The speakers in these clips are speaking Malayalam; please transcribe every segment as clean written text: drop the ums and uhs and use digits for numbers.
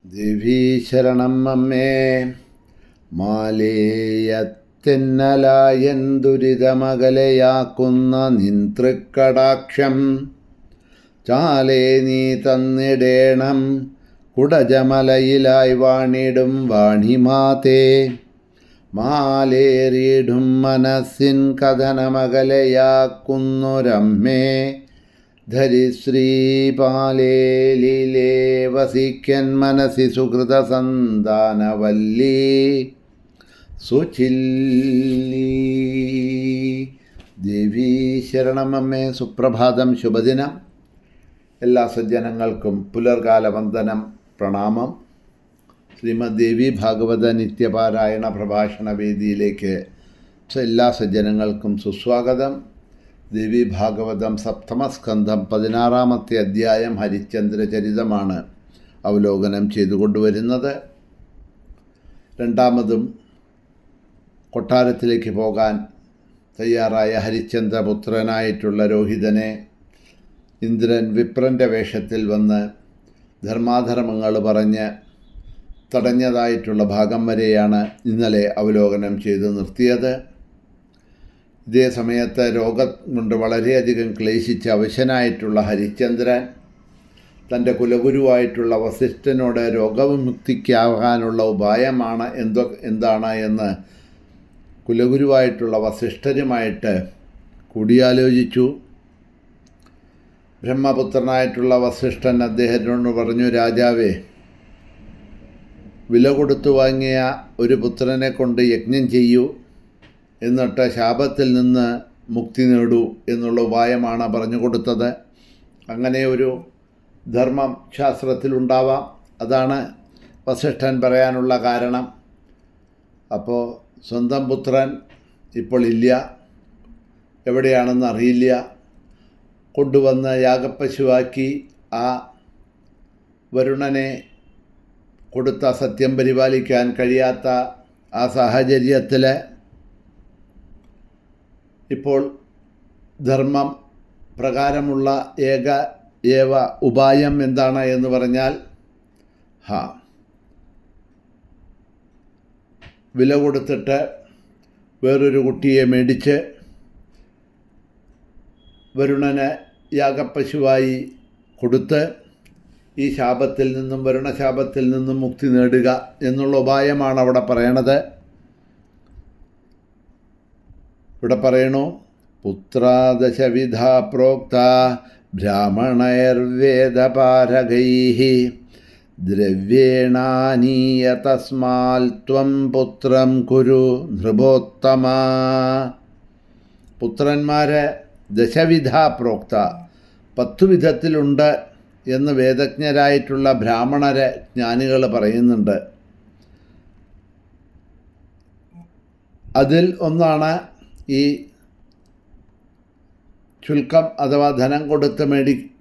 ദേവീ ശരണം അമ്മേ. മാലേയത്തെന്നലായൻ ദുരിതമകലയാക്കുന്ന നിൻതൃക്കടാക്ഷം ചാലേ നീ തന്നിടേണം. കുടജമലയിലായി വാണിടും വാണിമാതേ, മാലേറിയിടും മനസ്സിൻ കഥനമകലയാക്കുന്നൊരമ്മേ. ധരിശ്രീപാലേലിലേ വസിക്കൻ മനസ്സി സുഹൃത സന്താനവല്ലി സുചില്ലി. ദേവീ ശരണമമ്മേ. സുപ്രഭാതം, ശുഭദിനം. എല്ലാ സജ്ജനങ്ങൾക്കും പുലർകാല വന്ദനം, പ്രണാമം. ശ്രീമദ് ദേവി ഭാഗവത നിത്യപാരായണ പ്രഭാഷണ വേദിയിലേക്ക് എല്ലാ സജ്ജനങ്ങൾക്കും സുസ്വാഗതം. ദേവി ഭാഗവതം സപ്തമസ്കന്ധം 16-ാമത്തെ അധ്യായം ഹരിശ്ചന്ദ്രചരിതമാണ് അവലോകനം ചെയ്തുകൊണ്ടുവരുന്നത്. രണ്ടാമതും കൊട്ടാരത്തിലേക്ക് പോകാൻ തയ്യാറായ ഹരിശ്ചന്ദ്രപുത്രനായിട്ടുള്ള രോഹിതനെ ഇന്ദ്രൻ വിപ്രൻ്റെ വേഷത്തിൽ വന്ന് ധർമാധർമ്മങ്ങൾ പറഞ്ഞ് തടഞ്ഞതായിട്ടുള്ള ഭാഗം വരെയാണ് ഇന്നലെ അവലോകനം ചെയ്ത് നിർത്തിയത്. ഇതേ സമയത്ത് രോഗം കൊണ്ട് വളരെയധികം ക്ലേശിച്ച് അവശനായിട്ടുള്ള ഹരിശ്ചന്ദ്രൻ തൻ്റെ കുലഗുരുവായിട്ടുള്ള വസിഷ്ഠനോട് രോഗവിമുക്തിക്കാകാനുള്ള ഉപായമാണ് എന്താണ് എന്ന് കുലഗുരുവായിട്ടുള്ള വസിഷ്ഠരുമായിട്ട് കൂടിയാലോചിച്ചു. ബ്രഹ്മപുത്രനായിട്ടുള്ള വസിഷ്ഠൻ അദ്ദേഹത്തിനോട് പറഞ്ഞു, രാജാവേ, വില കൊടുത്തു വാങ്ങിയ ഒരു പുത്രനെ കൊണ്ട് യജ്ഞം ചെയ്യൂ, എന്നിട്ട് ശാപത്തിൽ നിന്ന് മുക്തി നേടൂ എന്നുള്ള ഉപായമാണ് പറഞ്ഞു കൊടുത്തത്. അങ്ങനെ ഒരു ധർമ്മം ശാസ്ത്രത്തിലുണ്ടാവാം. അതാണ് വസിഷ്ഠൻ പറയാനുള്ള കാരണം. അപ്പോൾ സ്വന്തം പുത്രൻ ഇപ്പോൾ ഇല്ല, എവിടെയാണെന്ന് അറിയില്ല. കൊണ്ടുവന്ന് യാഗപ്പശുവാക്കി ആ വരുണനെ കൊടുത്ത സത്യം പരിപാലിക്കാൻ കഴിയാത്ത ആ സാഹചര്യത്തിൽ ഇപ്പോൾ ധർമ്മം പ്രകാരമുള്ള ഏവ ഉപായം എന്താണ് എന്ന് പറഞ്ഞാൽ, വില കൊടുത്തിട്ട് വേറൊരു കുട്ടിയെ മേടിച്ച് വരുണന് യാഗപ്പശുവായി കൊടുത്ത് ഈ ശാപത്തിൽ നിന്നും വരുണശാപത്തിൽ നിന്നും മുക്തി നേടുക എന്നുള്ള ഉപായമാണ് അവിടെ പറയണത്. ഇവിടെ പറയണു, പുത്രാദശവിധ പ്രോക്ത ബ്രാഹ്മണൈർവേദപാരകൈഃ ദ്രവ്യേണാനീയ തസ്മാൽ ത്വം പുത്രം കുരു നൃപോത്തമ. പുത്രന്മാരെ ദശവിധ പ്രോക്ത, 10 വിധത്തിലുണ്ട് എന്ന് വേദജ്ഞരായിട്ടുള്ള ബ്രാഹ്മണരെ ജ്ഞാനികൾ പറയുന്നുണ്ട്. അതിൽ ഒന്നാണ് ഈ ശുൽക്കം അഥവാ ധനം കൊടുത്ത്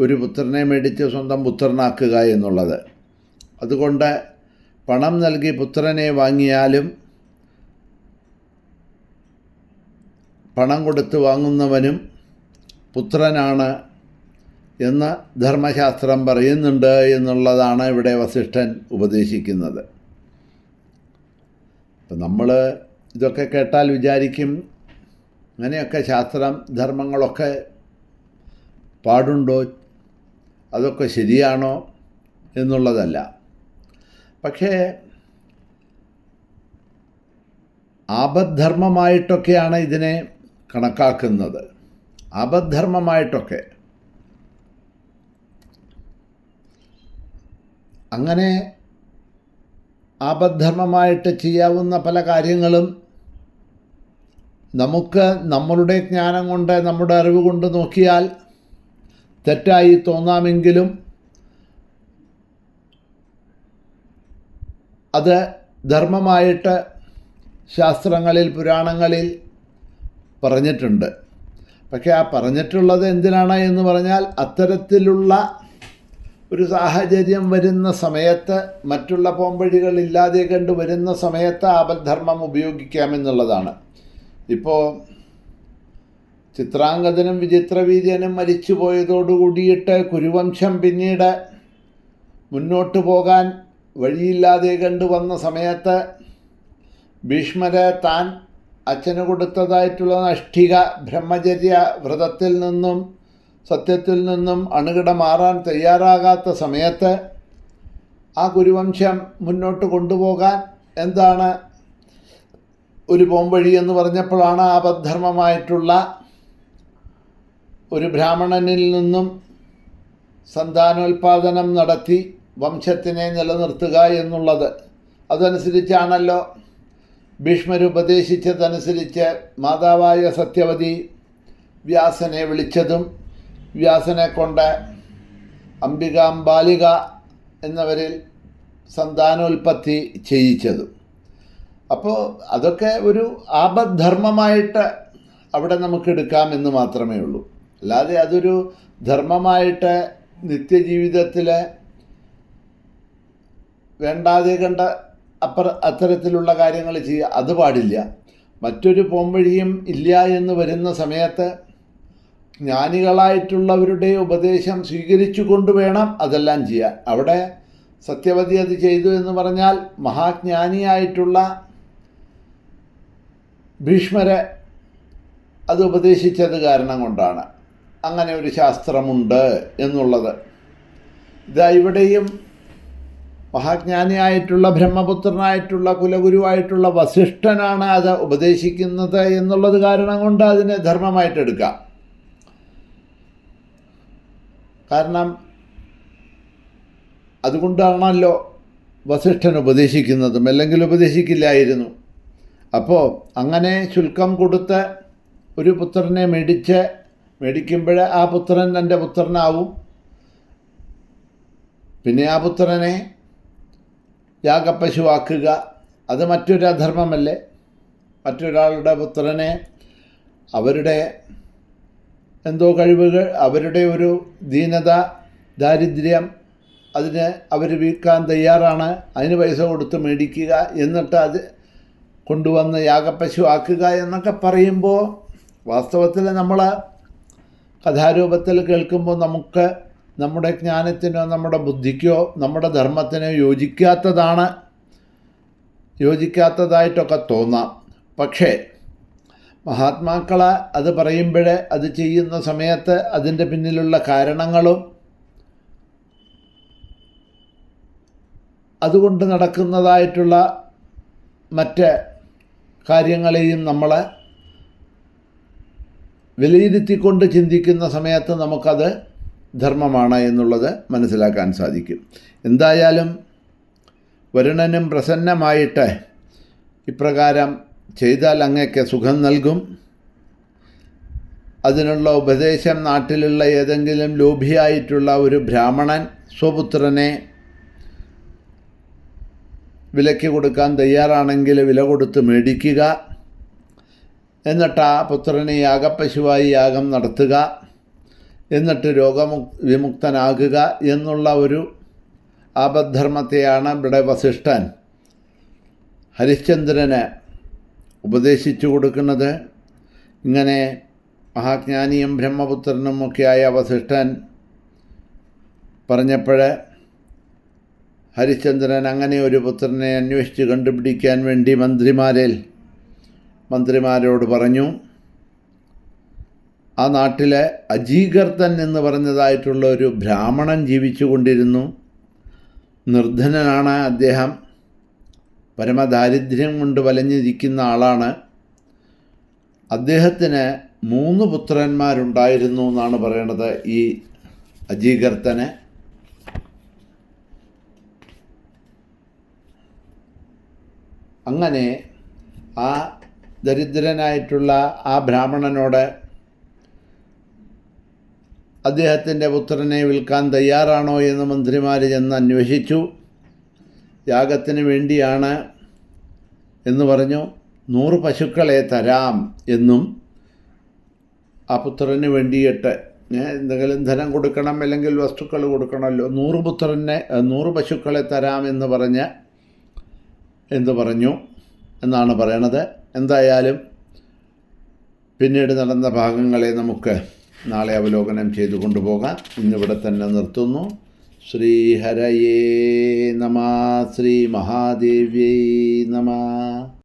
ഒരു പുത്രനെ മേടിച്ച് സ്വന്തം പുത്രനാക്കുക എന്നുള്ളത്. അതുകൊണ്ട് പണം നൽകി പുത്രനെ വാങ്ങിയാലും പണം കൊടുത്ത് വാങ്ങുന്നവനും പുത്രനാണ് എന്ന് ധർമ്മശാസ്ത്രം പറയുന്നുണ്ട് എന്നുള്ളതാണ് ഇവിടെ വസിഷ്ഠൻ ഉപദേശിക്കുന്നത്. അപ്പം നമ്മൾ ഇതൊക്കെ കേട്ടാൽ വിചാരിക്കും, അങ്ങനെയൊക്കെ ശാസ്ത്രം ധർമ്മങ്ങളൊക്കെ പാടുണ്ടോ, അതൊക്കെ ശരിയാണോ എന്നുള്ളതല്ല. പക്ഷേ ആപദ്ധർമ്മമായിട്ടൊക്കെയാണ് ഇതിനെ കണക്കാക്കുന്നത്. ആപദ്ധർമ്മമായിട്ടൊക്കെ അങ്ങനെ ആപദ്ധർമ്മമായിട്ട് ചെയ്യാവുന്ന പല കാര്യങ്ങളും നമുക്ക് നമ്മളുടെ ജ്ഞാനം കൊണ്ട് നമ്മുടെ അറിവ് കൊണ്ട് നോക്കിയാൽ തെറ്റായി തോന്നാമെങ്കിലും അത് ധർമ്മമായിട്ട് ശാസ്ത്രങ്ങളിൽ പുരാണങ്ങളിൽ പറഞ്ഞിട്ടുണ്ട്. പക്ഷേ ആ പറഞ്ഞിട്ടുള്ളത് എന്തിനാണ് എന്ന് പറഞ്ഞാൽ, അത്തരത്തിലുള്ള ഒരു സാഹചര്യം വരുന്ന സമയത്ത്, മറ്റുള്ള പോംവഴികളില്ലാതെ കണ്ട് വരുന്ന സമയത്ത് ആപദ്ധർമ്മം ഉപയോഗിക്കാമെന്നുള്ളതാണ്. ഇപ്പോൾ ചിത്രാംഗദനും വിചിത്രവീര്യനും മരിച്ചു പോയതോടുകൂടിയിട്ട് കുരുവംശം പിന്നീട് മുന്നോട്ട് പോകാൻ വഴിയില്ലാതെ കണ്ടുവന്ന സമയത്ത് ഭീഷ്മരെ താൻ അച്ഛന് കൊടുത്തതായിട്ടുള്ള നഷ്ഠിക ബ്രഹ്മചര്യ വ്രതത്തിൽ നിന്നും സത്യത്തിൽ നിന്നും അണുകിട മാറാൻ തയ്യാറാകാത്ത സമയത്ത് ആ കുരുവംശം മുന്നോട്ട് കൊണ്ടുപോകാൻ എന്താണ് ഒരു പോംവഴി എന്ന് പറഞ്ഞപ്പോഴാണ് ആപദ്ധർമ്മമായിട്ടുള്ള ഒരു ബ്രാഹ്മണനിൽ നിന്നും സന്താനോൽപാദനം നടത്തി വംശത്തിനെ നിലനിർത്തുക എന്നുള്ളത്. അതനുസരിച്ചാണല്ലോ ഭീഷ്മർ ഉപദേശിച്ചതനുസരിച്ച് മാതാവായ സത്യവതി വ്യാസനെ വിളിച്ചതും വ്യാസനെ കൊണ്ട് അംബികാംബാലിക എന്നവരിൽ സന്താനോൽപത്തി ചെയ്യിച്ചതും. അപ്പോൾ അതൊക്കെ ഒരു ആപദ്ധർമ്മമായിട്ട് അവിടെ നമുക്ക് എടുക്കാമെന്ന് മാത്രമേ ഉള്ളൂ. അല്ലാതെ അതൊരു ധർമ്മമായിട്ട് നിത്യജീവിതത്തിൽ വേണ്ടാതെ കണ്ട അത്തരത്തിലുള്ള കാര്യങ്ങൾ ചെയ്യുക, അത് പാടില്ല. മറ്റൊരു പോംവഴിയും ഇല്ല എന്ന് വരുന്ന സമയത്ത് ജ്ഞാനികളായിട്ടുള്ളവരുടെ ഉപദേശം സ്വീകരിച്ചു കൊണ്ട് വേണം അതെല്ലാം ചെയ്യാൻ. അവിടെ സത്യവതി അത് ചെയ്തു എന്ന് പറഞ്ഞാൽ മഹാജ്ഞാനിയായിട്ടുള്ള ഭീഷ്മരെ അത് ഉപദേശിച്ചത് കാരണം കൊണ്ടാണ്. അങ്ങനെ ഒരു ശാസ്ത്രമുണ്ട് എന്നുള്ളത്. ഇതാ ഇവിടെയും മഹാജ്ഞാനിയായിട്ടുള്ള ബ്രഹ്മപുത്രനായിട്ടുള്ള കുലഗുരുവായിട്ടുള്ള വസിഷ്ഠനാണ് അത് ഉപദേശിക്കുന്നത് എന്നുള്ളത് കാരണം കൊണ്ട് അതിനെ ധർമ്മമായിട്ടെടുക്കാം. കാരണം അതുകൊണ്ടാണല്ലോ വസിഷ്ഠൻ ഉപദേശിക്കുന്നതും, അല്ലെങ്കിൽ ഉപദേശിക്കില്ലായിരുന്നു. അപ്പോൾ അങ്ങനെ ശുൽക്കം കൊടുത്ത് ഒരു പുത്രനെ മേടിക്കുമ്പോൾ ആ പുത്രൻ എൻ്റെ പുത്രനാവും. പിന്നെ ആ പുത്രനെ യാഗപ്പശുവാക്കുക, അത് മറ്റൊരു അധർമ്മമല്ലേ? മറ്റൊരാളുടെ പുത്രനെ അവരുടെ എന്തോ കഴിവുകൾ, അവരുടെ ഒരു ദീനത, ദാരിദ്ര്യം, അതിന് അവർ വിൽക്കാൻ തയ്യാറാണ്, അതിന് പൈസ കൊടുത്ത് മേടിക്കുക, എന്നിട്ട് അത് കൊണ്ടുവന്ന് യാഗപ്പശു ആക്കുക എന്നൊക്കെ പറയുമ്പോൾ വാസ്തവത്തിൽ നമ്മൾ കഥാരൂപത്തിൽ കേൾക്കുമ്പോൾ നമുക്ക് നമ്മുടെ ജ്ഞാനത്തിനോ നമ്മുടെ ബുദ്ധിക്കോ നമ്മുടെ ധർമ്മത്തിനോ യോജിക്കാത്തതായിട്ടൊക്കെ തോന്നാം. പക്ഷേ മഹാത്മാക്കൾ അത് പറയുമ്പോൾ അത് ചെയ്യുന്ന സമയത്ത് അതിൻ്റെ പിന്നിലുള്ള കാരണങ്ങളും അതുകൊണ്ട് നടക്കുന്നതായിട്ടുള്ള മറ്റ് കാര്യങ്ങളെയും നമ്മൾ വിലയിരുത്തിക്കൊണ്ട് ചിന്തിക്കുന്ന സമയത്ത് നമുക്കത് ധർമ്മമാണ് എന്നുള്ളത് മനസ്സിലാക്കാൻ സാധിക്കും. എന്തായാലും വരുണനും പ്രസന്നമായിട്ട് ഇപ്രകാരം ചെയ്താൽ അങ്ങയ്ക്ക് സുഖം നൽകും. അതിനുള്ള ഉപദേശം നാട്ടിലുള്ള ഏതെങ്കിലും ലോഭിയായിട്ടുള്ള ഒരു ബ്രാഹ്മണൻ സ്വപുത്രനെ വിലയ്ക്ക് കൊടുക്കാൻ തയ്യാറാണെങ്കിൽ വില കൊടുത്ത് മേടിക്കുക, എന്നിട്ട് ആ പുത്രനെ യാഗപ്പശുവായി യാഗം നടത്തുക, എന്നിട്ട് വിമുക്തനാകുക എന്നുള്ള ഒരു ആപദ്ധർമ്മത്തെയാണ് ഇവിടെ വസിഷ്ഠൻ ഹരിശ്ചന്ദ്രന് ഉപദേശിച്ചു കൊടുക്കുന്നത്. ഇങ്ങനെ മഹാജ്ഞാനിയും ബ്രഹ്മപുത്രനും ഒക്കെയായ വസിഷ്ഠൻ പറഞ്ഞപ്പോൾ ഹരിശ്ചന്ദ്രൻ അങ്ങനെ ഒരു പുത്രനെ അന്വേഷിച്ച് കണ്ടുപിടിക്കാൻ വേണ്ടി മന്ത്രിമാരോട് പറഞ്ഞു. ആ നാട്ടിലെ അജീകർത്തൻ എന്ന് പറഞ്ഞതായിട്ടുള്ള ഒരു ബ്രാഹ്മണൻ ജീവിച്ചു കൊണ്ടിരുന്നു. നിർധനനാണ് അദ്ദേഹം, പരമദാരിദ്ര്യം കൊണ്ട് വലഞ്ഞിരിക്കുന്ന ആളാണ്. അദ്ദേഹത്തിന് 3 പുത്രന്മാരുണ്ടായിരുന്നു എന്നാണ് പറയണത് ഈ അജീകർത്തന്. അങ്ങനെ ആ ദരിദ്രനായിട്ടുള്ള ആ ബ്രാഹ്മണനോട് അദ്ദേഹത്തിൻ്റെ പുത്രനെ വിൽക്കാൻ തയ്യാറാണോ എന്ന് മന്ത്രിമാർ ചെന്ന് അന്വേഷിച്ചു. യാഗത്തിന് വേണ്ടിയാണ് എന്ന് പറഞ്ഞു. 100 പശുക്കളെ തരാം എന്നും ആ പുത്രന് വേണ്ടിയിട്ട് എന്തെങ്കിലും ധനം കൊടുക്കണം, അല്ലെങ്കിൽ വസ്തുക്കൾ കൊടുക്കണമല്ലോ. 100 പശുക്കളെ തരാമെന്ന് പറഞ്ഞു എന്നാണ് പറയണത്. എന്തായാലും പിന്നീട് നടന്ന ഭാഗങ്ങളെ നമുക്ക് നാളെ അവലോകനം ചെയ്തു കൊണ്ടുപോകാം. ഇന്നിവിടെ തന്നെ നിർത്തുന്നു. ശ്രീഹരയേ നമഃ. ശ്രീ മഹാദേവ്യൈ നമഃ.